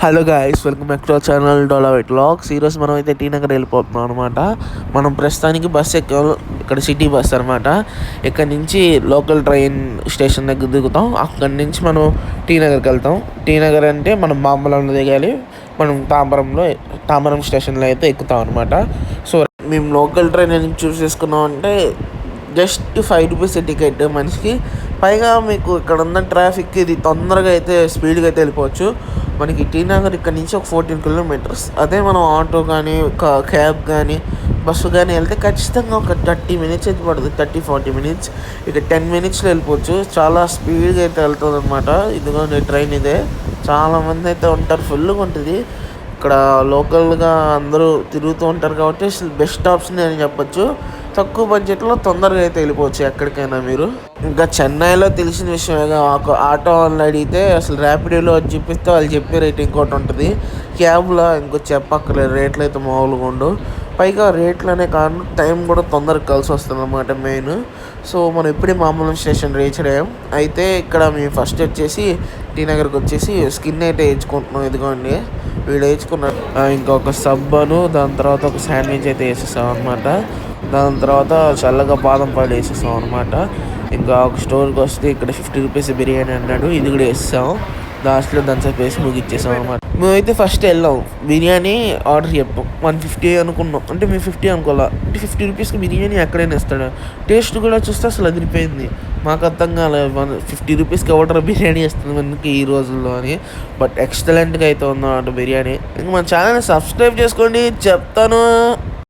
Hello guys, welcome back to our channel డోలావైట్ vlogs. ఈరోజు మనం అయితే టీ నగర్ వెళ్ళిపోతున్నాం అనమాట. మనం ప్రస్తుతానికి బస్ ఎక్కాం. ఇక్కడ సిటీ బస్ అనమాట. ఇక్కడ నుంచి లోకల్ ట్రైన్ స్టేషన్ దగ్గర దిగుతాం. అక్కడి నుంచి మనం టీ నగర్కి వెళ్తాం. టీ నగర్ అంటే మనం బాంబలంలో దిగాలి. మనం తాంబరం స్టేషన్లో అయితే ఎక్కుతాం అనమాట. సో మేము లోకల్ ట్రైన్ ఎందుకు చూస్ చేసుకున్నాం అంటే జస్ట్ 5 రూపీస్ టికెట్ మనిషికి. పైగా మీకు ఇక్కడ ఉన్న ట్రాఫిక్ ఇది తొందరగా అయితే స్పీడ్గా అయితే వెళ్ళిపోవచ్చు. మనకి టీ నగర్ ఇక్కడ నుంచి ఒక 14 కిలోమీటర్స్. అదే మనం ఆటో కానీ క్యాబ్ కానీ బస్సు కానీ వెళ్తే ఖచ్చితంగా ఒక 30 మినిట్స్ అయితే పడుతుంది. 30-40 మినిట్స్. ఇక 10 మినిట్స్లో వెళ్ళిపోవచ్చు. చాలా స్పీడ్గా అయితే వెళ్తుంది అనమాట. ఇదిగోండి ట్రైన్ ఇదే. చాలామంది అయితే ఉంటారు, ఫుల్గా ఉంటుంది. ఇక్కడ లోకల్గా అందరూ తిరుగుతూ ఉంటారు కాబట్టి అసలు బెస్ట్ ఆప్షన్ అని చెప్పొచ్చు. తక్కువ బడ్జెట్లో తొందరగా అయితే వెళ్ళిపోవచ్చు ఎక్కడికైనా మీరు. ఇంకా చెన్నైలో తెలిసిన విషయమేగా, ఆటో వాళ్ళని అడిగితే అసలు ర్యాపిడోలో అది చూపిస్తే వాళ్ళు చెప్పే రేట్ ఇంకోటి ఉంటుంది. క్యాబ్లో ఇంకో చెప్పక్కర్లేదు, రేట్లు అయితే మామూలుగా ఉండవు. పైగా రేట్లనే కాదు, టైం కూడా తొందరగా కలిసి వస్తుంది అన్నమాట మెయిన్. సో మనం ఇప్పుడే మామూలు స్టేషన్ రీచ్ అయ్యాం. అయితే ఇక్కడ మేము ఫస్ట్ వచ్చేసి టీ నగర్కి వచ్చేసి స్కిన్ అయితే వేయించుకుంటున్నాం. ఇదిగోండి వీడు వేయించుకున్నాడు. ఇంకొక సబ్బను, దాని తర్వాత ఒక శాండ్విచ్ అయితే వేసేసాం అనమాట. దాని తర్వాత చల్లగా బాదం పాలు వేసేసాం అనమాట. ఇంకా ఒక స్టోర్కి వస్తే ఇక్కడ 50 రూపీస్ బిర్యానీ అన్నాడు, ఇది కూడా వేసాం. లాస్ట్లో దానిసేపు వేసి ముగిచ్చేసాం అనమాట. మేమైతే ఫస్ట్ వెళ్ళాం, బిర్యానీ ఆర్డర్ చెప్పాం. 150 అనుకున్నాం. అంటే మేము 50 అనుకోవాలా, అంటే 50 రూపీస్కి బిర్యానీ ఎక్కడైనా ఇస్తాడు. టేస్ట్ కూడా చూస్తే అసలు అదిరిపోయింది. మాకు అర్థం కాలేదు 50 రూపీస్కి ఎవటర్ బిర్యానీ ఇస్తుంది మనకి ఈ రోజుల్లో అని. బట్ ఎక్సలెంట్గా అయితే ఉందన్నమాట బిర్యానీ. ఇంకా మన ఛానల్ని సబ్స్క్రైబ్ చేసుకోండి చెప్తాను.